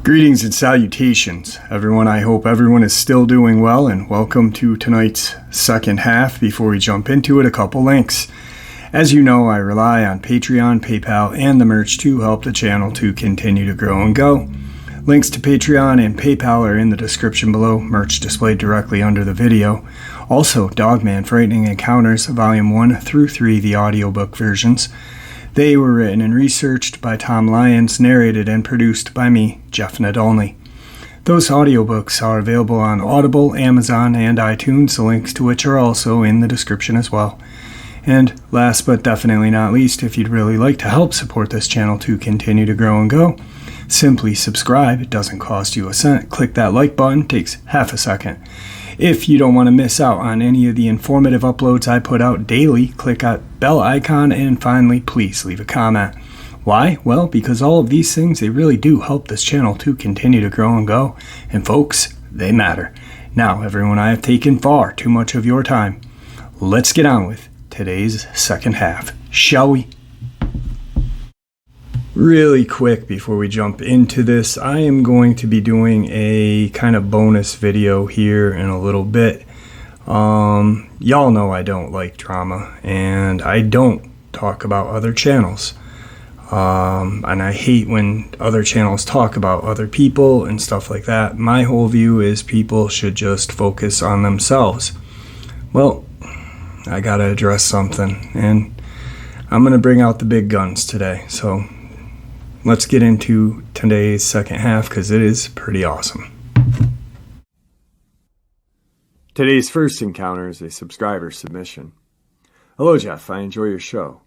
Greetings and salutations, everyone. I hope everyone is still doing well, and welcome to tonight's second half. Before we jump into it, a couple links. As you know, I rely on Patreon, PayPal, and the merch to help the channel to continue to grow and go. Links to Patreon and PayPal are in the description below, merch displayed directly under the video. Also, Dogman Frightening Encounters, Volume 1 through 3, the audiobook versions. They were written and researched by Tom Lyons, narrated and produced by me, Jeff Nadolny. Those audiobooks are available on Audible, Amazon, and iTunes, the links to which are also in the description as well. And last but definitely not least, if you'd really like to help support this channel to continue to grow and go, simply subscribe. It doesn't cost you a cent. Click that like button, takes half a second. If you don't want to miss out on any of the informative uploads I put out daily, click that bell icon, and finally, please leave a comment. Why? Well, because all of these things, they really do help this channel to continue to grow and go. And folks, they matter. Now, everyone, I have taken far too much of your time. Let's get on with today's second half, shall we? Really quick before we jump into this, I am going to be doing a kind of bonus video here in a little bit. Y'all know I don't like drama, and I don't talk about other channels. And I hate when other channels talk about other people and stuff like that. My whole view is people should just focus on themselves. Well, I gotta address something, and I'm gonna bring out the big guns today. So let's get into today's second half, because it is pretty awesome. Today's first encounter is a subscriber submission. Hello, Jeff. I enjoy your show.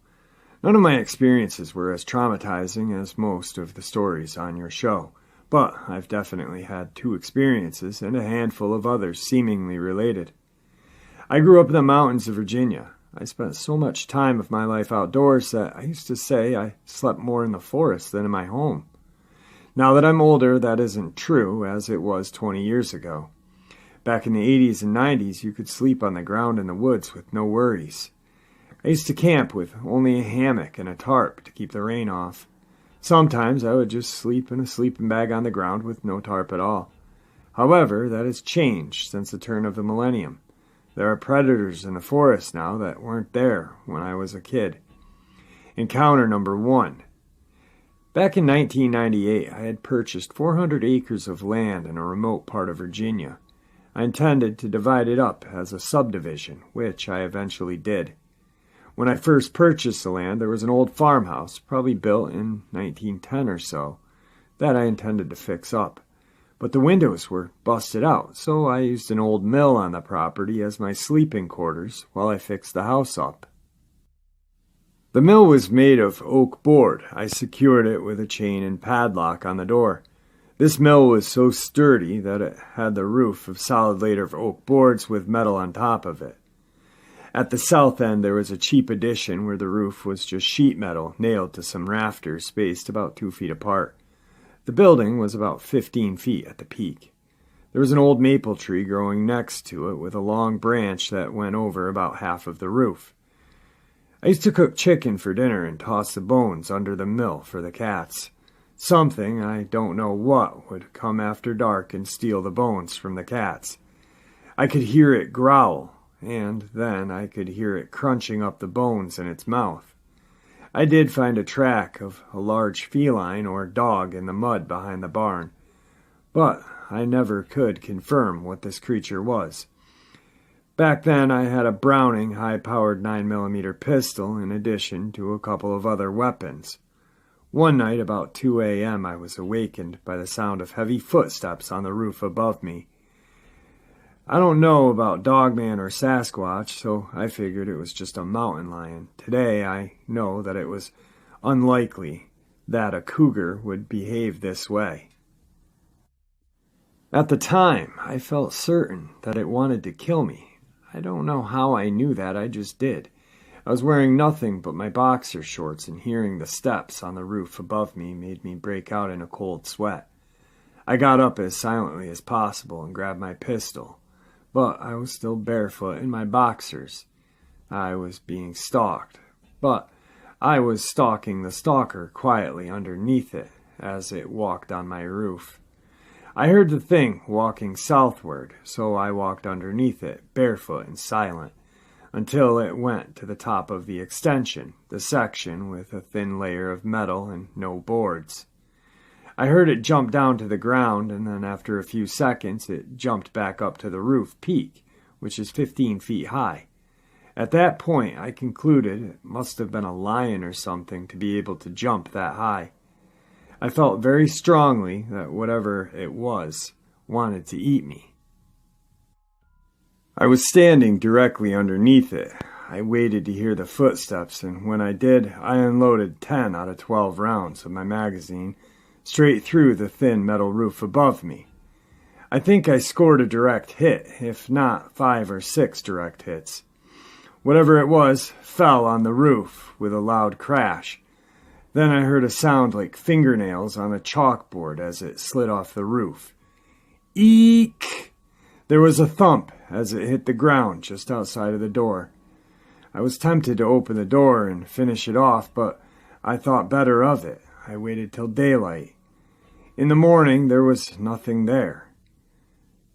None of my experiences were as traumatizing as most of the stories on your show, but I've definitely had 2 experiences and a handful of others seemingly related. I grew up in the mountains of Virginia. I spent so much time of my life outdoors that I used to say I slept more in the forest than in my home. Now that I'm older, that isn't true, as it was 20 years ago. Back in the 80s and 90s, you could sleep on the ground in the woods with no worries. I used to camp with only a hammock and a tarp to keep the rain off. Sometimes I would just sleep in a sleeping bag on the ground with no tarp at all. However, that has changed since the turn of the millennium. There are predators in the forest now that weren't there when I was a kid. Encounter number 1. Back in 1998, I had purchased 400 acres of land in a remote part of Virginia. I intended to divide it up as a subdivision, which I eventually did. When I first purchased the land, there was an old farmhouse, probably built in 1910 or so, that I intended to fix up. But the windows were busted out, so I used an old mill on the property as my sleeping quarters while I fixed the house up. The mill was made of oak board. I secured it with a chain and padlock on the door. This mill was so sturdy that it had the roof of solid layer of oak boards with metal on top of it. At the south end there was a cheap addition where the roof was just sheet metal nailed to some rafters spaced about 2 feet apart. The building was about 15 feet at the peak. There was an old maple tree growing next to it with a long branch that went over about half of the roof. I used to cook chicken for dinner and toss the bones under the mill for the cats. Something, I don't know what, would come after dark and steal the bones from the cats. I could hear it growl, and then I could hear it crunching up the bones in its mouth. I did find a track of a large feline or dog in the mud behind the barn, but I never could confirm what this creature was. Back then I had a Browning high-powered 9mm pistol in addition to a couple of other weapons. One night about 2 a.m. I was awakened by the sound of heavy footsteps on the roof above me. I don't know about Dogman or Sasquatch, so I figured it was just a mountain lion. Today I know that it was unlikely that a cougar would behave this way. At the time, I felt certain that it wanted to kill me. I don't know how I knew that, I just did. I was wearing nothing but my boxer shorts, and hearing the steps on the roof above me made me break out in a cold sweat. I got up as silently as possible and grabbed my pistol, but I was still barefoot in my boxers. I was being stalked, but I was stalking the stalker quietly underneath it as it walked on my roof. I heard the thing walking southward, so I walked underneath it, barefoot and silent, until it went to the top of the extension, the section with a thin layer of metal and no boards. I heard it jump down to the ground, and then after a few seconds it jumped back up to the roof peak, which is 15 feet high. At that point I concluded it must have been a lion or something to be able to jump that high. I felt very strongly that whatever it was wanted to eat me. I was standing directly underneath it. I waited to hear the footsteps, and when I did, I unloaded 10 out of 12 rounds of my magazine straight through the thin metal roof above me. I think I scored a direct hit, if not 5 or 6 direct hits. Whatever it was fell on the roof with a loud crash. Then I heard a sound like fingernails on a chalkboard as it slid off the roof. Eek! There was a thump as it hit the ground just outside of the door. I was tempted to open the door and finish it off, but I thought better of it. I waited till daylight. In the morning, there was nothing there.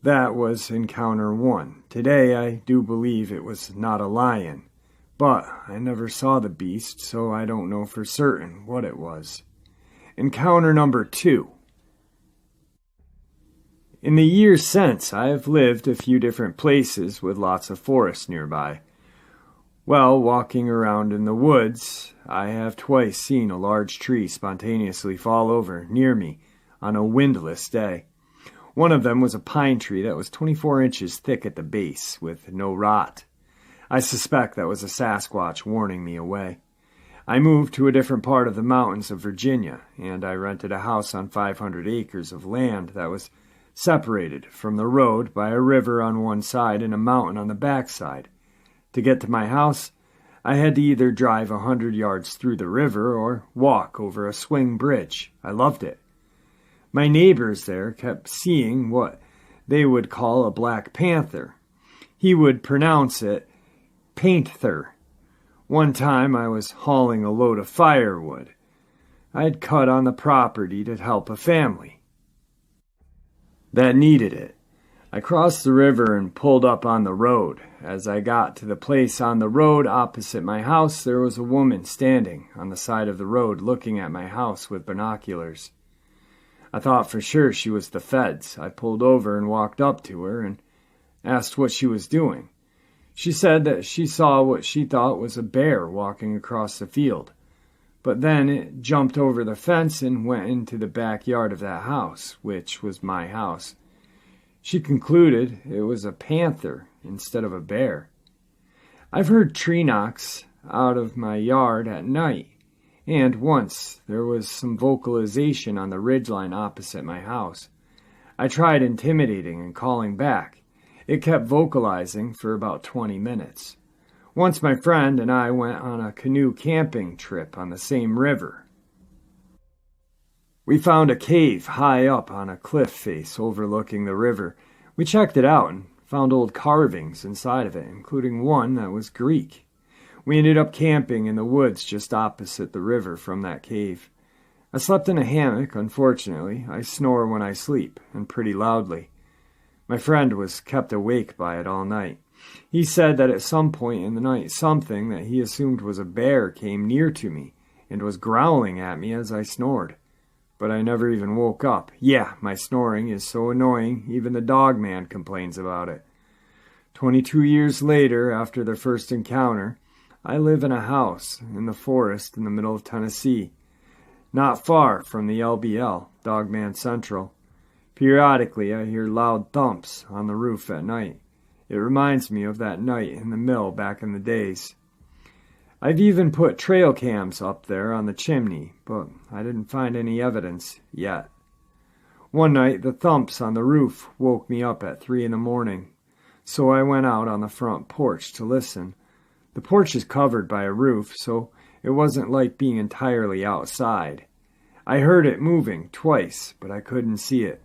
That was encounter 1. Today, I do believe it was not a lion. But I never saw the beast, so I don't know for certain what it was. Encounter number 2. In the years since, I have lived a few different places with lots of forest nearby. While walking around in the woods, I have twice seen a large tree spontaneously fall over near me on a windless day. One of them was a pine tree that was 24 inches thick at the base with no rot. I suspect that was a Sasquatch warning me away. I moved to a different part of the mountains of Virginia, and I rented a house on 500 acres of land that was separated from the road by a river on one side and a mountain on the back side. To get to my house, I had to either drive 100 yards through the river or walk over a swing bridge. I loved it. My neighbors there kept seeing what they would call a black panther. He would pronounce it Painther. One time I was hauling a load of firewood. I had cut on the property to help a family that needed it. I crossed the river and pulled up on the road. As I got to the place on the road opposite my house, there was a woman standing on the side of the road looking at my house with binoculars. I thought for sure she was the feds. I pulled over and walked up to her and asked what she was doing. She said that she saw what she thought was a bear walking across the field, but then it jumped over the fence and went into the backyard of that house, which was my house. She concluded it was a panther instead of a bear. I've heard tree knocks out of my yard at night, and once there was some vocalization on the ridgeline opposite my house. I tried intimidating and calling back. It kept vocalizing for about 20 minutes. Once my friend and I went on a canoe camping trip on the same river. We found a cave high up on a cliff face overlooking the river. We checked it out and found old carvings inside of it, including one that was Greek. We ended up camping in the woods just opposite the river from that cave. I slept in a hammock, unfortunately. I snore when I sleep, and pretty loudly. My friend was kept awake by it all night. He said that at some point in the night something that he assumed was a bear came near to me and was growling at me as I snored. But I never even woke up. Yeah, my snoring is so annoying, even the Dogman complains about it. 22 years later, after the first encounter, I live in a house in the forest in the middle of Tennessee, not far from the LBL, Dogman Central. Periodically, I hear loud thumps on the roof at night. It reminds me of that night in the mill back in the days. I've even put trail cams up there on the chimney, but I didn't find any evidence yet. One night, the thumps on the roof woke me up at 3 a.m, so I went out on the front porch to listen. The porch is covered by a roof, so it wasn't like being entirely outside. I heard it moving twice, but I couldn't see it.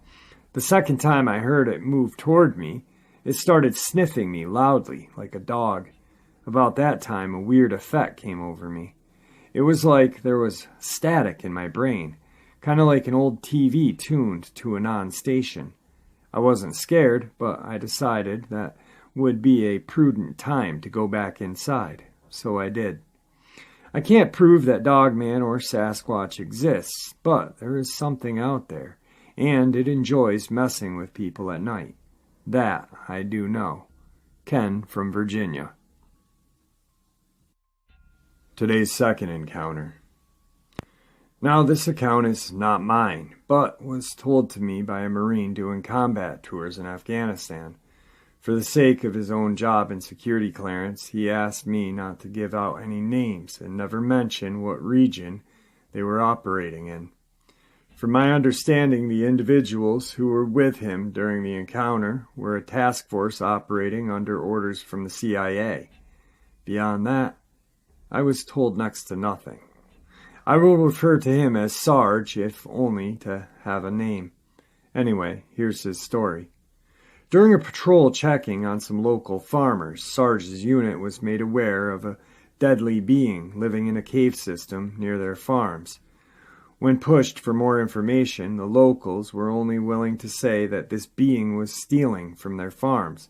The second time I heard it move toward me, it started sniffing me loudly, like a dog. About that time, a weird effect came over me. It was like there was static in my brain, kind of like an old TV tuned to a non-station. I wasn't scared, but I decided that would be a prudent time to go back inside, so I did. I can't prove that Dogman or Sasquatch exists, but there is something out there, and it enjoys messing with people at night. That I do know. Ken from Virginia. Today's second encounter. Now, this account is not mine, but was told to me by a Marine doing combat tours in Afghanistan. For the sake of his own job and security clearance, he asked me not to give out any names and never mention what region they were operating in. From my understanding, the individuals who were with him during the encounter were a task force operating under orders from the CIA. Beyond that, I was told next to nothing. I will refer to him as Sarge, if only to have a name. Anyway, here's his story. During a patrol checking on some local farmers, Sarge's unit was made aware of a deadly being living in a cave system near their farms. When pushed for more information, the locals were only willing to say that this being was stealing from their farms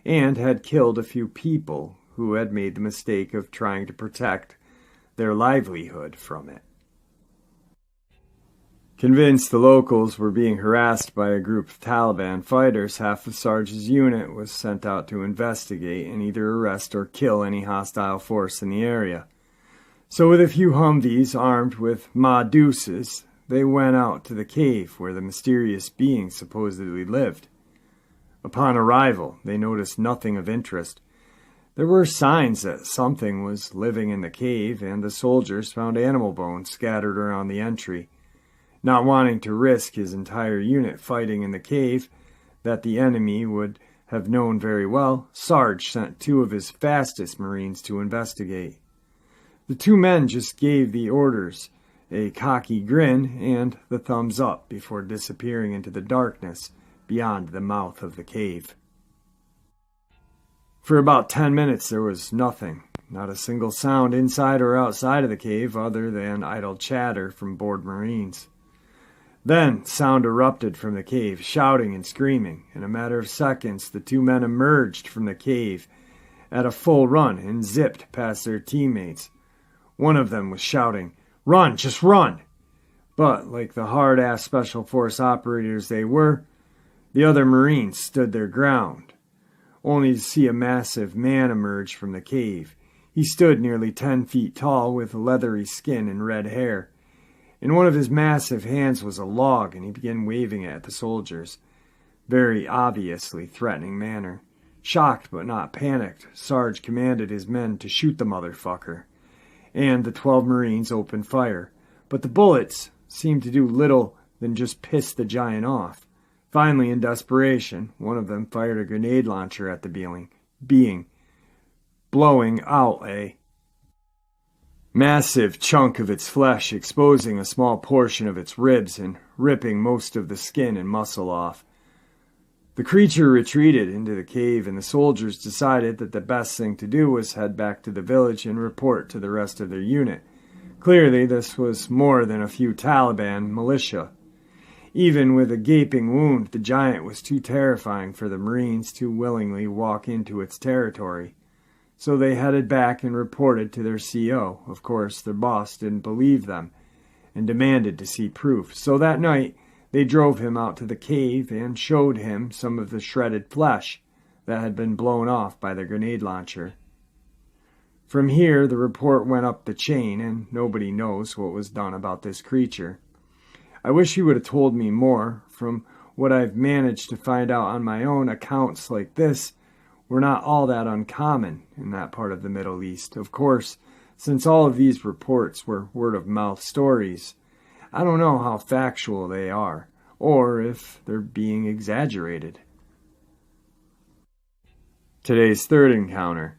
and had killed a few people who had made the mistake of trying to protect their livelihood from it. Convinced the locals were being harassed by a group of Taliban fighters, half of Sarge's unit was sent out to investigate and either arrest or kill any hostile force in the area. So with a few Humvees armed with Ma-deuces, they went out to the cave where the mysterious being supposedly lived. Upon arrival, they noticed nothing of interest. There were signs that something was living in the cave, and the soldiers found animal bones scattered around the entry. Not wanting to risk his entire unit fighting in the cave that the enemy would have known very well, Sarge sent two of his fastest Marines to investigate. The two men just gave the orders a cocky grin and the thumbs up before disappearing into the darkness beyond the mouth of the cave. For about 10 minutes there was nothing, not a single sound inside or outside of the cave other than idle chatter from bored Marines. Then sound erupted from the cave, shouting and screaming. In a matter of seconds, the two men emerged from the cave at a full run and zipped past their teammates. One of them was shouting, "Run, just run!" But, like the hard-ass Special Force operators they were, the other Marines stood their ground, only to see a massive man emerge from the cave. He stood nearly 10 feet tall with leathery skin and red hair. In one of his massive hands was a log, and he began waving it at the soldiers, very obviously threatening manner. Shocked but not panicked, Sarge commanded his men to shoot the motherfucker, and the 12 Marines opened fire. But the bullets seemed to do little than just piss the giant off. Finally, in desperation, one of them fired a grenade launcher at the being, blowing out a massive chunk of its flesh, exposing a small portion of its ribs and ripping most of the skin and muscle off. The creature retreated into the cave, and the soldiers decided that the best thing to do was head back to the village and report to the rest of their unit. Clearly, this was more than a few Taliban militia. Even with a gaping wound, the giant was too terrifying for the Marines to willingly walk into its territory. So they headed back and reported to their CO. Of course, their boss didn't believe them and demanded to see proof. So that night, they drove him out to the cave and showed him some of the shredded flesh that had been blown off by the grenade launcher. From here, the report went up the chain, and nobody knows what was done about this creature. I wish he would have told me more. From what I've managed to find out on my own, accounts like this were not all that uncommon in that part of the Middle East. Of course, since all of these reports were word-of-mouth stories, I don't know how factual they are, or if they're being exaggerated. Today's third encounter.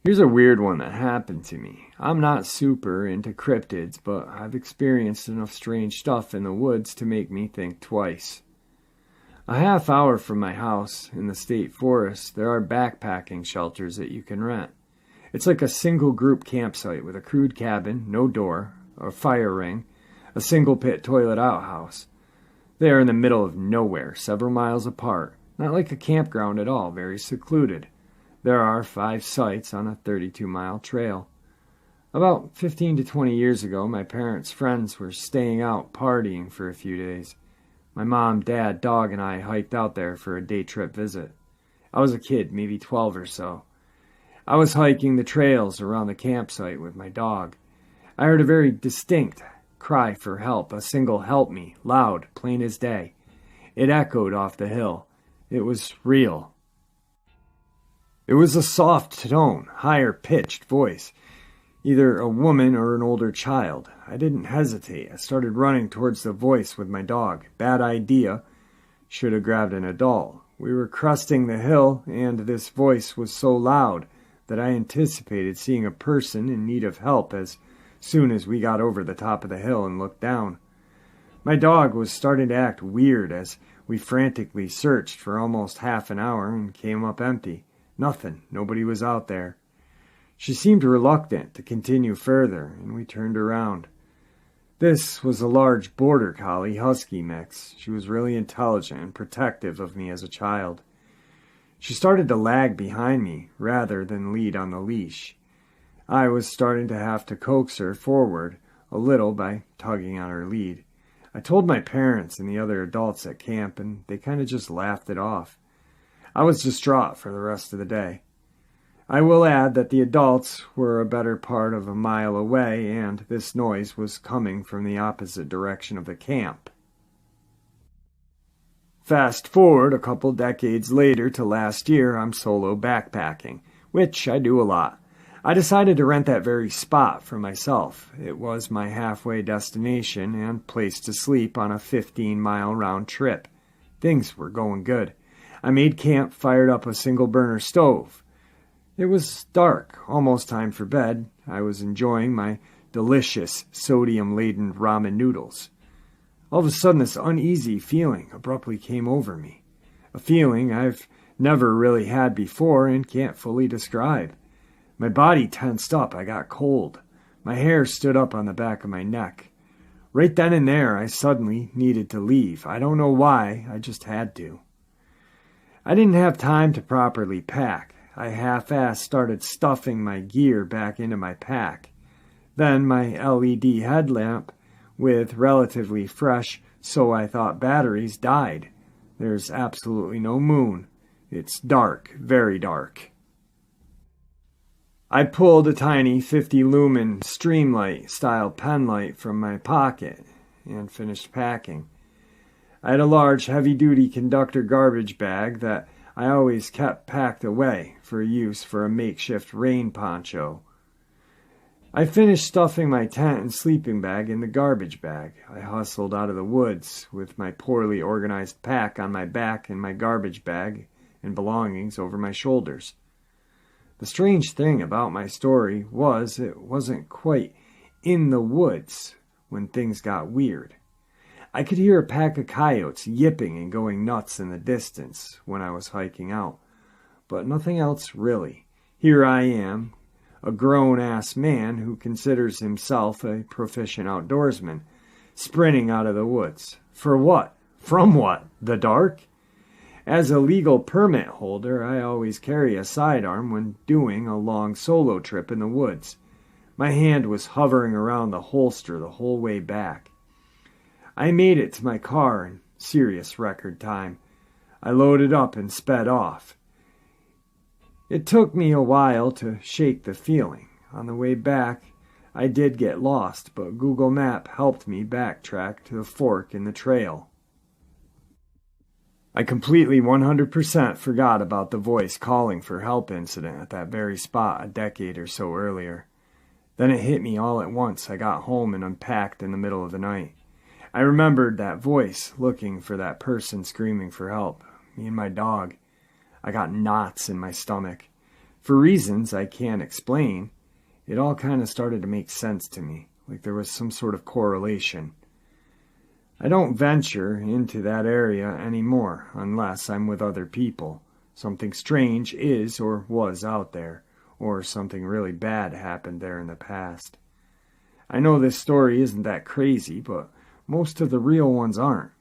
Here's a weird one that happened to me. I'm not super into cryptids, but I've experienced enough strange stuff in the woods to make me think twice. A half hour from my house in the state forest, there are backpacking shelters that you can rent. It's like a single group campsite with a crude cabin, no door, a fire ring, a single pit toilet outhouse. They are in the middle of nowhere, several miles apart. Not like a campground at all, very secluded. There are 5 sites on a 32-mile trail. About 15 to 20 years ago, my parents' friends were staying out partying for a few days. My mom, dad, dog, and I hiked out there for a day trip visit. I was a kid, maybe 12 or so. I was hiking the trails around the campsite with my dog. I heard a very distinct cry for help, a single "help me," loud, plain as day. It echoed off the hill. It was real. It was a soft tone, higher-pitched voice, either a woman or an older child. I didn't hesitate. I started running towards the voice with my dog. Bad idea. Should have grabbed an adult. We were cresting the hill, and this voice was so loud that I anticipated seeing a person in need of help as soon as we got over the top of the hill and looked down. My dog was starting to act weird as we frantically searched for almost half an hour and came up empty. Nothing. Nobody was out there. She seemed reluctant to continue further, and we turned around. This was a large border collie husky mix. She was really intelligent and protective of me as a child. She started to lag behind me rather than lead on the leash. I was starting to have to coax her forward a little by tugging on her lead. I told my parents and the other adults at camp, and they kind of just laughed it off. I was distraught for the rest of the day. I will add that the adults were a better part of a mile away, and this noise was coming from the opposite direction of the camp. Fast forward a couple decades later to last year, I'm solo backpacking, which I do a lot. I decided to rent that very spot for myself. It was my halfway destination and place to sleep on a 15-mile round trip. Things were going good. I made camp, fired up a single-burner stove. It was dark, almost time for bed. I was enjoying my delicious sodium-laden ramen noodles. All of a sudden, this uneasy feeling abruptly came over me. A feeling I've never really had before and can't fully describe. My body tensed up. I got cold. My hair stood up on the back of my neck. Right then and there, I suddenly needed to leave. I don't know why, I just had to. I didn't have time to properly pack. I half-assed started stuffing my gear back into my pack. Then my LED headlamp, with relatively fresh, so I thought batteries, died. There's absolutely no moon. It's dark, very dark. I pulled a tiny 50-lumen Streamlight-style pen light from my pocket and finished packing. I had a large, heavy-duty conductor garbage bag that I always kept packed away for use for a makeshift rain poncho. I finished stuffing my tent and sleeping bag in the garbage bag. I hustled out of the woods with my poorly organized pack on my back and my garbage bag and belongings over my shoulders. The strange thing about my story was it wasn't quite in the woods when things got weird. I could hear a pack of coyotes yipping and going nuts in the distance when I was hiking out, but nothing else really. Here I am, a grown-ass man who considers himself a proficient outdoorsman, sprinting out of the woods. For what? From what? The dark? As a legal permit holder, I always carry a sidearm when doing a long solo trip in the woods. My hand was hovering around the holster the whole way back. I made it to my car in serious record time. I loaded up and sped off. It took me a while to shake the feeling. On the way back, I did get lost, but Google Map helped me backtrack to the fork in the trail. I completely 100% forgot about the voice calling for help incident at that very spot a decade or so earlier. Then it hit me all at once. I got home and unpacked in the middle of the night. I remembered that voice looking for that person screaming for help. Me and my dog. I got knots in my stomach. For reasons I can't explain, it all kind of started to make sense to me, like there was some sort of correlation. I don't venture into that area anymore unless I'm with other people. Something strange is or was out there, or something really bad happened there in the past. I know this story isn't that crazy, but most of the real ones aren't.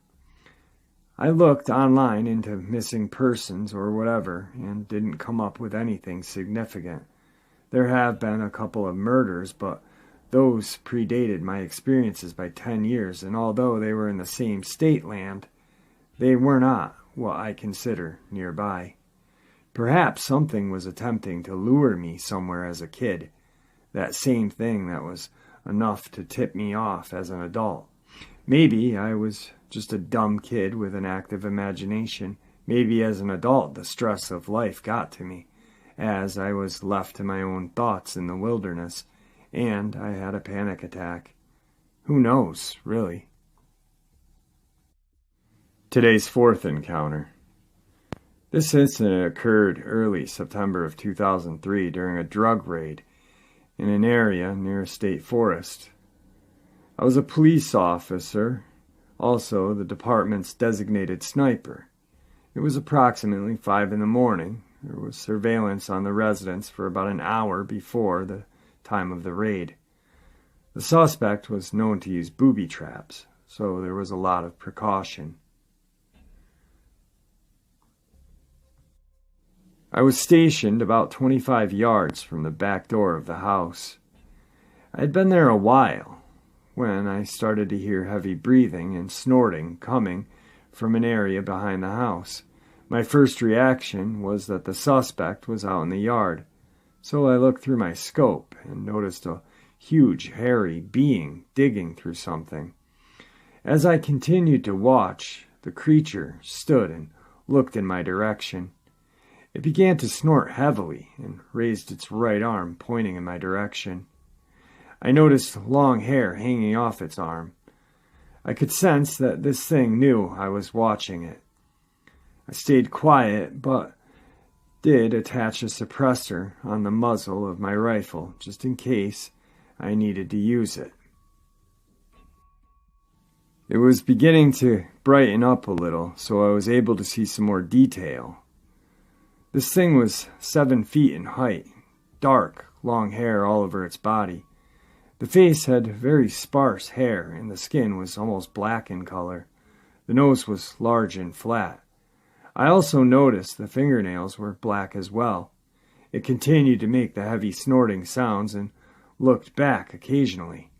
I looked online into missing persons or whatever and didn't come up with anything significant. There have been a couple of murders, but those predated my experiences by 10 years, and although they were in the same state land, they were not what I consider nearby. Perhaps something was attempting to lure me somewhere as a kid, that same thing that was enough to tip me off as an adult. Maybe I was just a dumb kid with an active imagination. Maybe as an adult the stress of life got to me, as I was left to my own thoughts in the wilderness, and I had a panic attack. Who knows, really? Today's fourth encounter. This incident occurred early September of 2003 during a drug raid in an area near a state forest. I was a police officer, also the department's designated sniper. It was approximately 5 in the morning. There was surveillance on the residence for about an hour before the time of the raid. The suspect was known to use booby traps, so there was a lot of precaution. I was stationed about 25 yards from the back door of the house. I had been there a while when I started to hear heavy breathing and snorting coming from an area behind the house. My first reaction was that the suspect was out in the yard, so I looked through my scope and noticed a huge, hairy being digging through something. As I continued to watch, the creature stood and looked in my direction. It began to snort heavily and raised its right arm, pointing in my direction. I noticed long hair hanging off its arm. I could sense that this thing knew I was watching it. I stayed quiet, but did attach a suppressor on the muzzle of my rifle, just in case I needed to use it. It was beginning to brighten up a little, so I was able to see some more detail. This thing was 7 feet in height, dark, long hair all over its body. The face had very sparse hair, and the skin was almost black in color. The nose was large and flat. I also noticed the fingernails were black as well. It continued to make the heavy snorting sounds and looked back occasionally.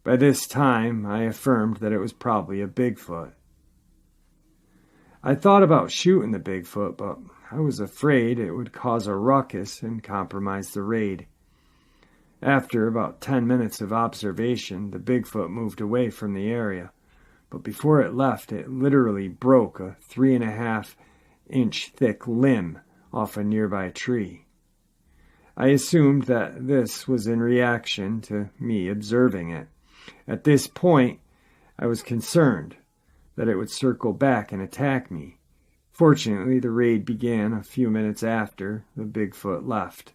By this time, I affirmed that it was probably a Bigfoot. I thought about shooting the Bigfoot, but I was afraid it would cause a ruckus and compromise the raid. After about 10 minutes of observation, the Bigfoot moved away from the area, but before it left, it literally broke a 3.5-inch thick limb off a nearby tree. I assumed that this was in reaction to me observing it. At this point, I was concerned that it would circle back and attack me. Fortunately, the raid began a few minutes after the Bigfoot left.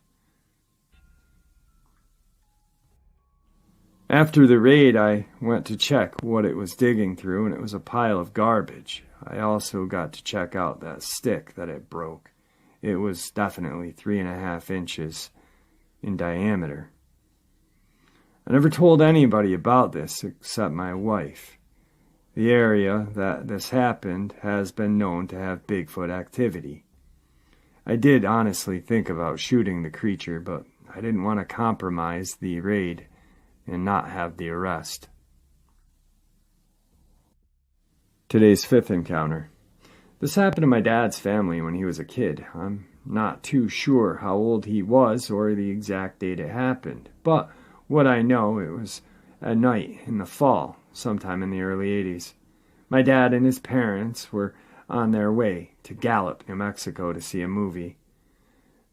After the raid, I went to check what it was digging through, and it was a pile of garbage. I also got to check out that stick that it broke. It was definitely 3.5 inches in diameter. I never told anybody about this except my wife. The area that this happened has been known to have Bigfoot activity. I did honestly think about shooting the creature, but I didn't want to compromise the raid and not have the arrest. Today's fifth encounter. This happened to my dad's family when he was a kid. I'm not too sure how old he was or the exact date it happened, but what I know, it was at night in the fall, sometime in the early 80s. My dad and his parents were on their way to Gallup, New Mexico to see a movie.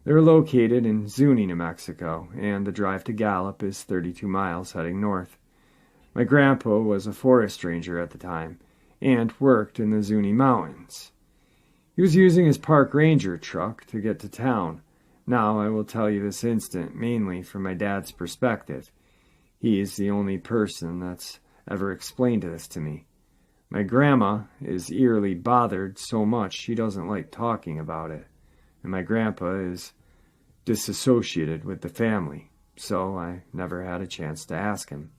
They were located in Zuni, New Mexico, and the drive to Gallup is 32 miles heading north. My grandpa was a forest ranger at the time and worked in the Zuni Mountains. He was using his park ranger truck to get to town. Now I will tell you this incident mainly from my dad's perspective. He is the only person that's ever explained this to me. My grandma is eerily bothered so much she doesn't like talking about it, and my grandpa is disassociated with the family, so I never had a chance to ask him.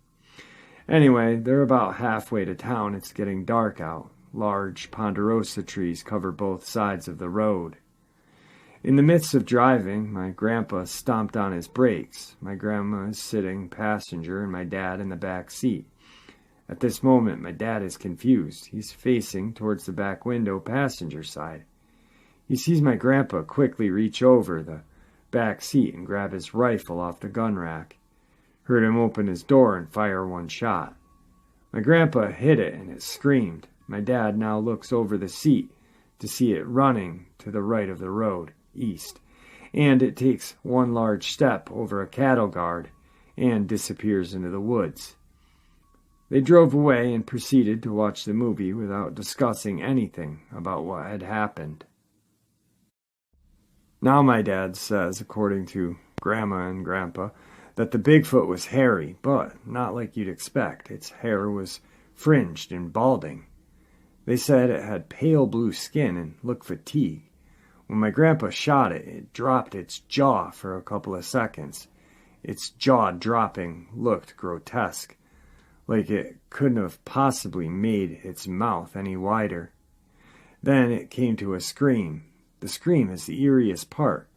Anyway, they're about halfway to town. It's getting dark out. Large ponderosa trees cover both sides of the road. In the midst of driving, my grandpa stomped on his brakes. My grandma is sitting passenger and my dad in the back seat. At this moment, my dad is confused. He's facing towards the back window passenger side. He sees my grandpa quickly reach over the back seat and grab his rifle off the gun rack. Heard him open his door and fire one shot. My grandpa hit it and it screamed. My dad now looks over the seat to see it running to the right of the road, east, and it takes one large step over a cattle guard and disappears into the woods. They drove away and proceeded to watch the movie without discussing anything about what had happened. Now my dad says, according to Grandma and Grandpa, that the Bigfoot was hairy, but not like you'd expect. Its hair was fringed and balding. They said it had pale blue skin and looked fatigued. When my grandpa shot it, it dropped its jaw for a couple of seconds. Its jaw dropping looked grotesque, like it couldn't have possibly made its mouth any wider. Then it came to a scream. The scream is the eeriest part.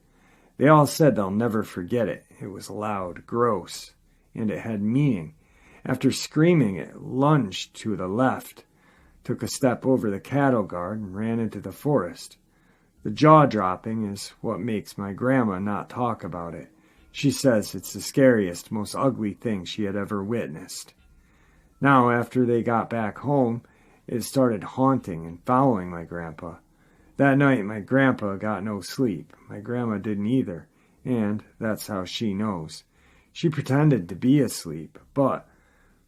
They all said they'll never forget it. It was loud, gross, and it had meaning. After screaming, it lunged to the left, took a step over the cattle guard, and ran into the forest. The jaw-dropping is what makes my grandma not talk about it. She says it's the scariest, most ugly thing she had ever witnessed. Now, after they got back home, it started haunting and following my grandpa. That night, my grandpa got no sleep. My grandma didn't either, and that's how she knows. She pretended to be asleep, but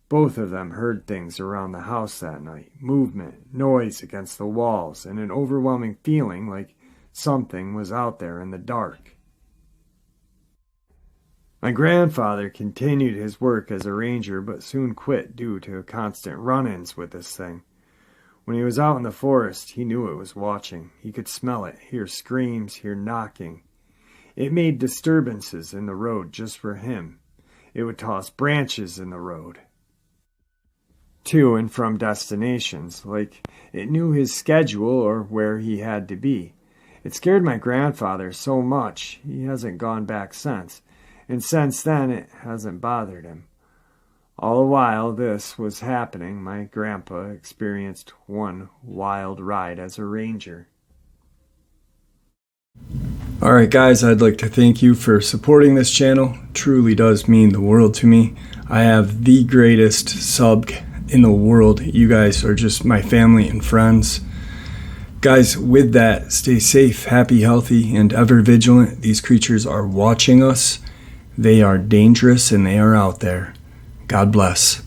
both of them heard things around the house that night. Movement, noise against the walls, and an overwhelming feeling like something was out there in the dark. My grandfather continued his work as a ranger, but soon quit due to constant run-ins with this thing. When he was out in the forest, he knew it was watching. He could smell it, hear screams, hear knocking. It made disturbances in the road just for him. It would toss branches in the road to and from destinations, like it knew his schedule or where he had to be. It scared my grandfather so much, he hasn't gone back since, and since then it hasn't bothered him. All the while this was happening, my grandpa experienced one wild ride as a ranger. Alright guys, I'd like to thank you for supporting this channel. It truly does mean the world to me. I have the greatest sub in the world. You guys are just my family and friends. Guys, with that, stay safe, happy, healthy, and ever vigilant. These creatures are watching us. They are dangerous and they are out there. God bless.